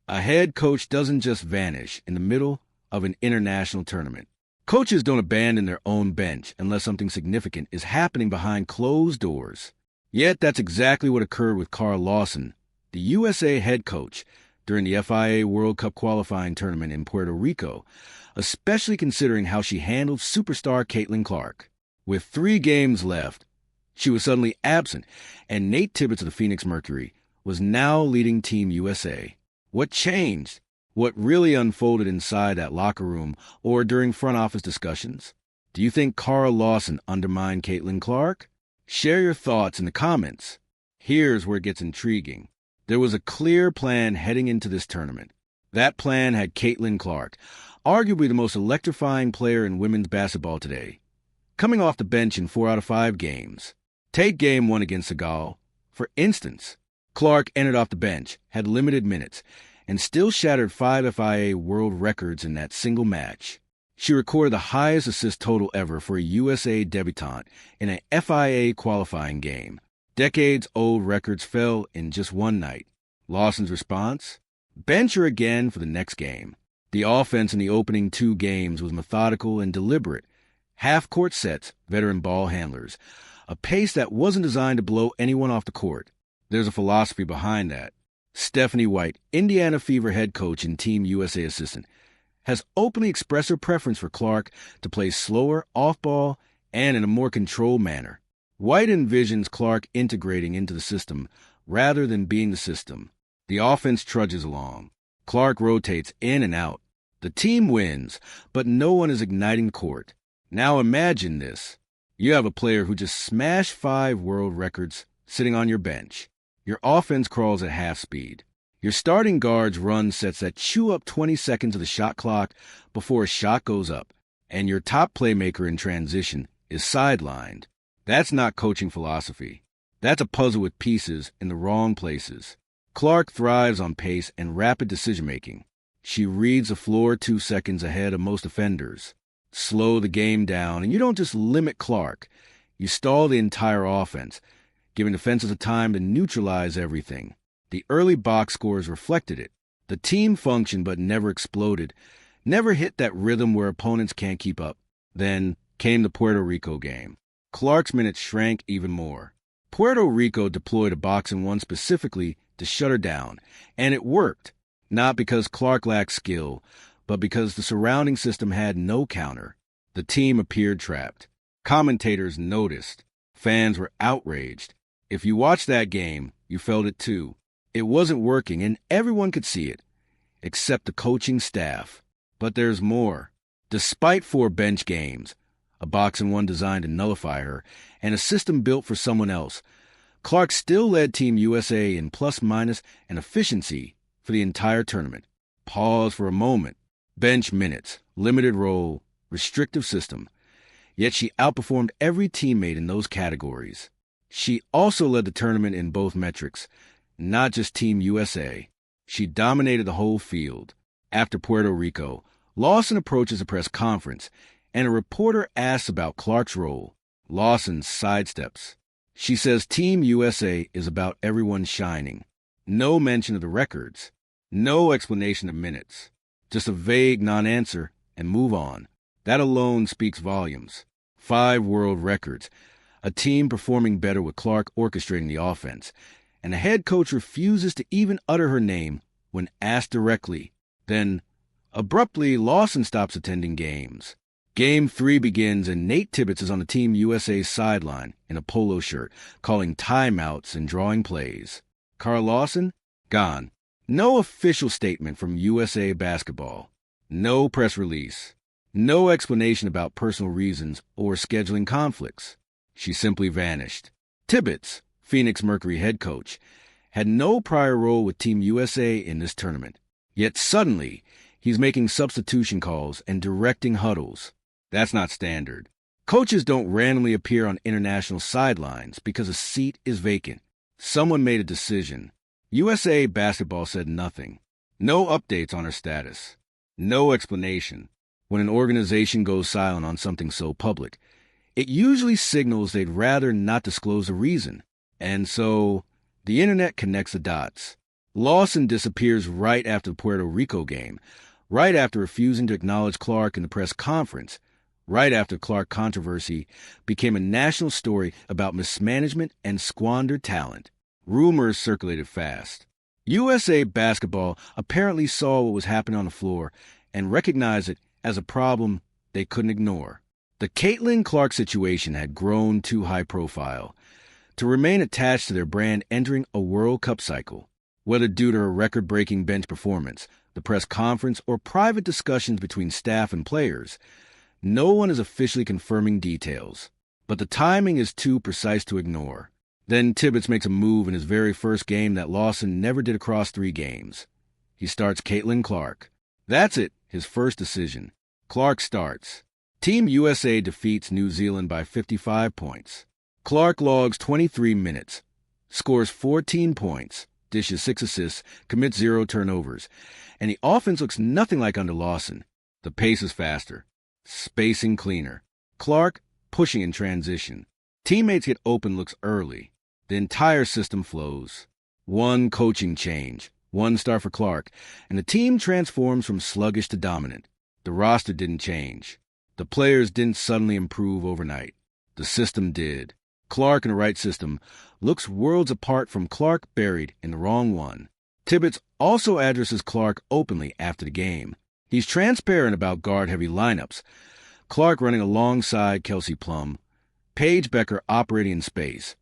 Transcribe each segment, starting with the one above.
A head coach doesn't just vanish in the middle of an international tournament. Coaches don't abandon their own bench unless something significant is happening behind closed doors. Yet that's exactly what occurred with Cara Lawson, the USA head coach, during the FIA World Cup qualifying tournament in Puerto Rico, especially considering how she handled superstar Caitlyn Clark. With 3 games left, she was suddenly absent, and Nate Tibbitz of the Phoenix Mercury was now leading Team USA. What changed? What really unfolded inside that locker room or during front office discussions? Do you think Cara Lawson undermined Caitlyn Clark? Share your thoughts in the comments. Here's where it gets intriguing. There was a clear plan heading into this tournament. That plan had Caitlyn Clark, arguably the most electrifying player in women's basketball today, coming off the bench in 4 out of 5 games. Take Game 1 against Segal, for instance. Clark entered off the bench, had limited minutes, and still shattered 5 FIA world records in that single match. She recorded the highest assist total ever for a USA debutante in a FIA qualifying game. Decades-old records fell in just one night. Lawson's response? Bench her again for the next game. The offense in the opening 2 games was methodical and deliberate. Half-court sets, veteran ball handlers. A pace that wasn't designed to blow anyone off the court. There's a philosophy behind that. Stephanie White, Indiana Fever head coach and Team USA assistant, has openly expressed her preference for Clark to play slower, off-ball, and in a more controlled manner. White envisions Clark integrating into the system rather than being the system. The offense trudges along. Clark rotates in and out. The team wins, but no one is igniting the court. Now imagine this. You have a player who just smashed 5 world records sitting on your bench. Your offense crawls at half speed. Your starting guards run sets that chew up 20 seconds of the shot clock before a shot goes up, and your top playmaker in transition is sidelined. That's not coaching philosophy. That's a puzzle with pieces in the wrong places. Clark thrives on pace and rapid decision-making. She reads the floor 2 seconds ahead of most offenders. Slow the game down, and you don't just limit Clark. You stall the entire offense, giving defenses the time to neutralize everything. The early box scores reflected it. The team functioned but never exploded, never hit that rhythm where opponents can't keep up. Then came the Puerto Rico game. Clark's minutes shrank even more. Puerto Rico deployed a box and 1 specifically to shut her down, and it worked, not because Clark lacked skill, but because the surrounding system had no counter. The team appeared trapped. Commentators noticed. Fans were outraged. If you watched that game, you felt it too. It wasn't working, and everyone could see it, except the coaching staff. But there's more. Despite 4 bench games, a box and 1 designed to nullify her, and a system built for someone else, Clark still led Team USA in plus-minus and efficiency for the entire tournament. Pause for a moment. Bench minutes, limited role, restrictive system. Yet she outperformed every teammate in those categories. She also led the tournament in both metrics, not just Team USA. She dominated the whole field. After Puerto Rico, Lawson approaches a press conference, and a reporter asks about Clark's role. Lawson sidesteps. She says Team USA is about everyone shining. No mention of the records. No explanation of minutes. Just a vague non-answer and move on. That alone speaks volumes. 5 world records. A team performing better with Clark orchestrating the offense. And the head coach refuses to even utter her name when asked directly. Then, abruptly, Lawson stops attending games. Game 3 begins, and Nate Tibbitz is on the Team USA sideline in a polo shirt, calling timeouts and drawing plays. Cara Lawson? Gone. No official statement from USA Basketball. No press release. No explanation about personal reasons or scheduling conflicts. She simply vanished. Tibbitz, Phoenix Mercury head coach, had no prior role with Team USA in this tournament. Yet suddenly, he's making substitution calls and directing huddles. That's not standard. Coaches don't randomly appear on international sidelines because a seat is vacant. Someone made a decision. USA Basketball said nothing. No updates on her status. No explanation. When an organization goes silent on something so public, it usually signals they'd rather not disclose the reason. And so, the internet connects the dots. Lawson disappears right after the Puerto Rico game, right after refusing to acknowledge Clark in the press conference, right after Clark controversy became a national story about mismanagement and squandered talent. Rumors circulated fast. USA Basketball apparently saw what was happening on the floor and recognized it as a problem they couldn't ignore. The Caitlyn Clark situation had grown too high profile to remain attached to their brand entering a World Cup cycle. Whether due to her record-breaking bench performance, the press conference, or private discussions between staff and players, no one is officially confirming details. But the timing is too precise to ignore. Then Tibbitz makes a move in his very first game that Lawson never did across 3 games. He starts Caitlyn Clark. That's it, his first decision. Clark starts. Team USA defeats New Zealand by 55 points. Clark logs 23 minutes, scores 14 points, dishes 6 assists, commits 0 turnovers, and the offense looks nothing like under Lawson. The pace is faster, spacing cleaner. Clark pushing in transition. Teammates get open looks early. The entire system flows. One coaching change, 1 star for Clark, and the team transforms from sluggish to dominant. The roster didn't change. The players didn't suddenly improve overnight. The system did. Clark in the right system looks worlds apart from Clark buried in the wrong one. Tibbitz also addresses Clark openly after the game. He's transparent about guard-heavy lineups. Clark running alongside Kelsey Plum, Paige Becker operating in space,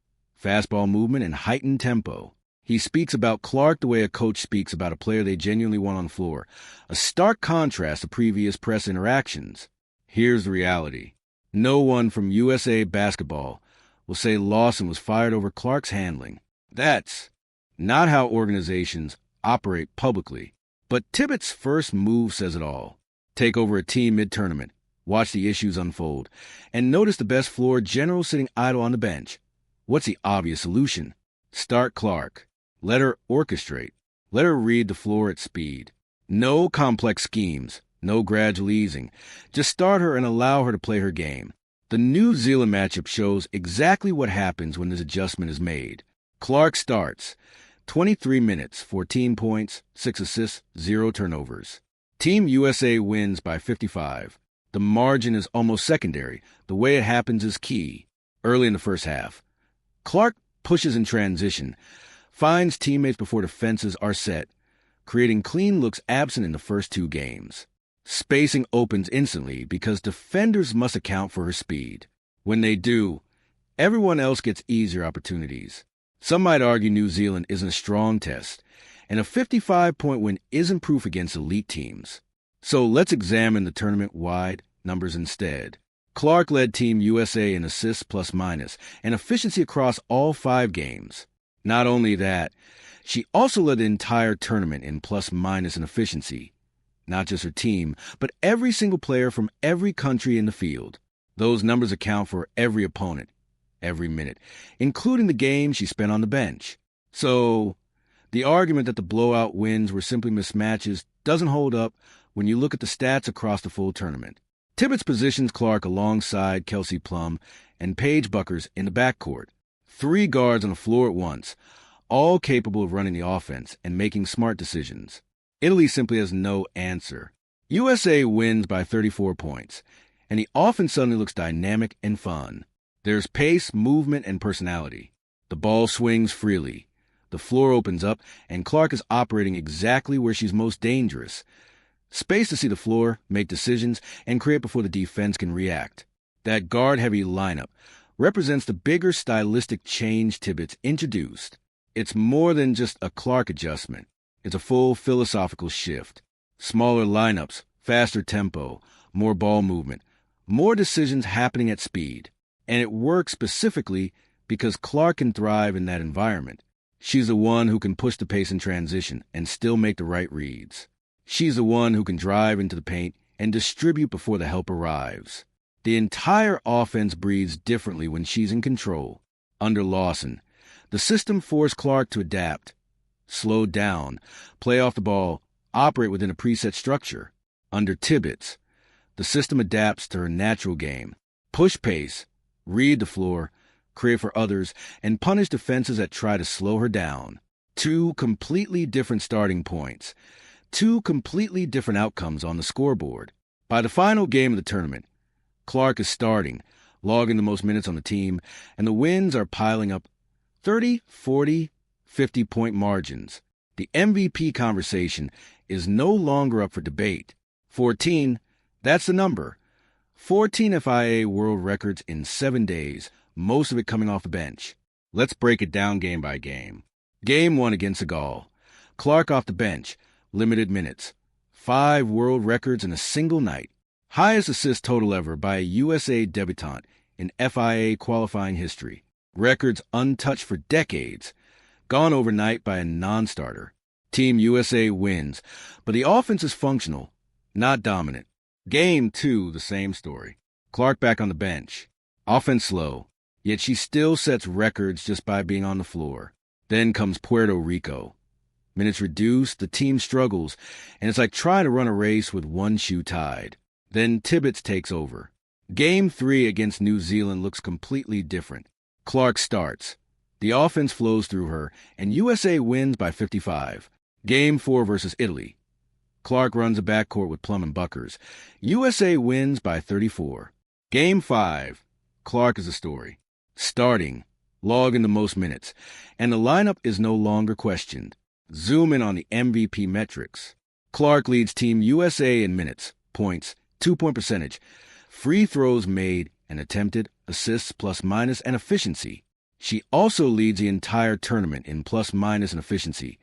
fastball movement and heightened tempo. He speaks about Clark the way a coach speaks about a player they genuinely want on the floor, a stark contrast to previous press interactions. Here's the reality. No one from USA Basketball will say Lawson was fired over Clark's handling. That's not how organizations operate publicly. But Tibbitz's first move says it all. Take over a team mid-tournament, watch the issues unfold, and notice the best floor general sitting idle on the bench. What's the obvious solution? Start Clark. Let her orchestrate. Let her read the floor at speed. No complex schemes, no gradual easing. Just start her and allow her to play her game. The New Zealand matchup shows exactly what happens when this adjustment is made. Clark starts. 23 minutes, 14 points, 6 assists, 0 turnovers. Team USA wins by 55. The margin is almost secondary. The way it happens is key. Early in the first half, Clark pushes in transition, finds teammates before defenses are set, creating clean looks absent in the first 2 games. Spacing opens instantly because defenders must account for her speed. When they do, everyone else gets easier opportunities. Some might argue New Zealand isn't a strong test, and a 55-point win isn't proof against elite teams. So let's examine the tournament-wide numbers instead. Clark led Team USA in assists plus minus and efficiency across all 5 games. Not only that, she also led the entire tournament in plus minus and efficiency. Not just her team, but every single player from every country in the field. Those numbers account for every opponent, every minute, including the game she spent on the bench. So, the argument that the blowout wins were simply mismatches doesn't hold up when you look at the stats across the full tournament. Tibbitz positions Clark alongside Kelsey Plum and Paige Buckers in the backcourt. 3 guards on the floor at once, all capable of running the offense and making smart decisions. Italy simply has no answer. USA wins by 34 points, and the offense suddenly looks dynamic and fun. There's pace, movement, and personality. The ball swings freely. The floor opens up, and Clark is operating exactly where she's most dangerous. Space to see the floor, make decisions, and create before the defense can react. That guard-heavy lineup represents the bigger stylistic change Tibbitz introduced. It's more than just a Clark adjustment. It's a full philosophical shift. Smaller lineups, faster tempo, more ball movement, more decisions happening at speed. And it works specifically because Clark can thrive in that environment. She's the one who can push the pace in transition and still make the right reads. She's the one who can drive into the paint and distribute before the help arrives. The entire offense breathes differently when she's in control. Under Lawson, the system forced Clark to adapt, slow down, play off the ball, operate within a preset structure. Under Tibbitz, the system adapts to her natural game. Push pace, read the floor, create for others, and punish defenses that try to slow her down. Two completely different starting points. Two completely different outcomes on the scoreboard. By the final game of the tournament, Clark is starting, logging the most minutes on the team, and the wins are piling up 30, 40, 50-point margins. The MVP conversation is no longer up for debate. 14, that's the number. 14 FIA world records in 7 days, most of it coming off the bench. Let's break it down game by game. Game 1 against Segal. Clark off the bench, limited minutes. 5 world records in a single night. Highest assist total ever by a USA debutante in FIA qualifying history. Records untouched for decades. Gone overnight by a non-starter. Team USA wins, but the offense is functional, not dominant. Game 2, the same story. Clark back on the bench. Offense slow, yet she still sets records just by being on the floor. Then comes Puerto Rico. Minutes reduced, the team struggles, and it's like trying to run a race with one shoe tied. Then Tibbitz takes over. Game 3 against New Zealand looks completely different. Clark starts. The offense flows through her, and USA wins by 55. Game 4 versus Italy. Clark runs a backcourt with Plum and Buckers. USA wins by 34. Game 5. Clark is the story. Starting, logging the most minutes, and the lineup is no longer questioned. Zoom in on the MVP metrics. Clark leads Team USA in minutes, points, 2-point percentage, free throws made and attempted, assists plus minus, and efficiency. She also leads the entire tournament in plus minus and efficiency.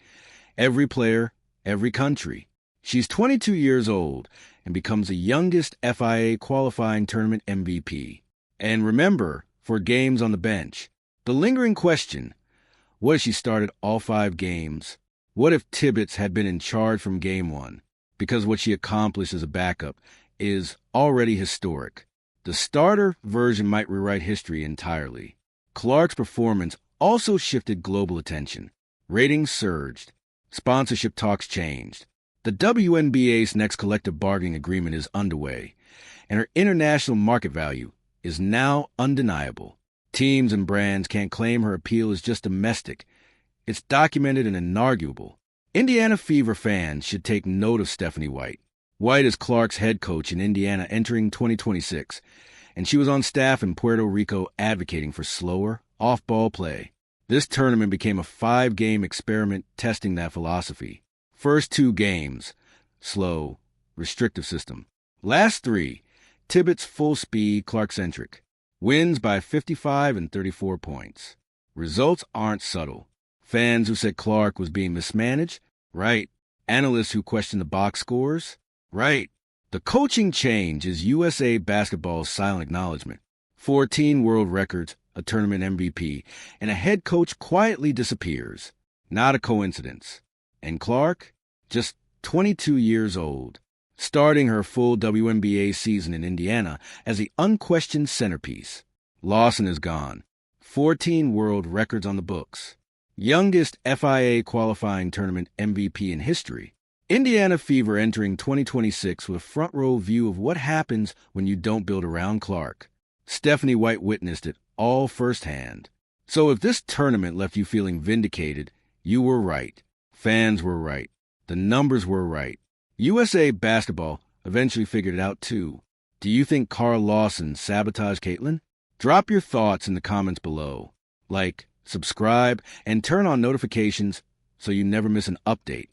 Every player, every country. She's 22 years old and becomes the youngest FIA qualifying tournament MVP. And remember, for games on the bench, the lingering question, what if she started all 5 games? What if Tibbitz had been in charge from game 1? Because what she accomplished as a backup is already historic. The starter version might rewrite history entirely. Clark's performance also shifted global attention. Ratings surged. Sponsorship talks changed. The WNBA's next collective bargaining agreement is underway, and her international market value is now undeniable. Teams and brands can't claim her appeal is just domestic. It's documented and inarguable. Indiana Fever fans should take note of Stephanie White. White is Clark's head coach in Indiana entering 2026, and she was on staff in Puerto Rico advocating for slower, off-ball play. This tournament became a 5-game experiment testing that philosophy. First 2 games, slow, restrictive system. Last 3, Tibbitz full speed, Clark-centric. Wins by 55 and 34 points. Results aren't subtle. Fans who said Clark was being mismanaged? Right. Analysts who questioned the box scores? Right. The coaching change is USA basketball's silent acknowledgement. 14 world records, a tournament MVP, and a head coach quietly disappears. Not a coincidence. And Clark, just 22 years old, starting her full WNBA season in Indiana as the unquestioned centerpiece. Lawson is gone. 14 world records on the books. Youngest FIA qualifying tournament MVP in history. Indiana Fever entering 2026 with a front-row view of what happens when you don't build around Clark. Stephanie White witnessed it all firsthand. So if this tournament left you feeling vindicated, you were right. Fans were right. The numbers were right. USA basketball eventually figured it out too. Do you think Cara Lawson sabotaged Caitlyn? Drop your thoughts in the comments below. Like, subscribe, and turn on notifications so you never miss an update.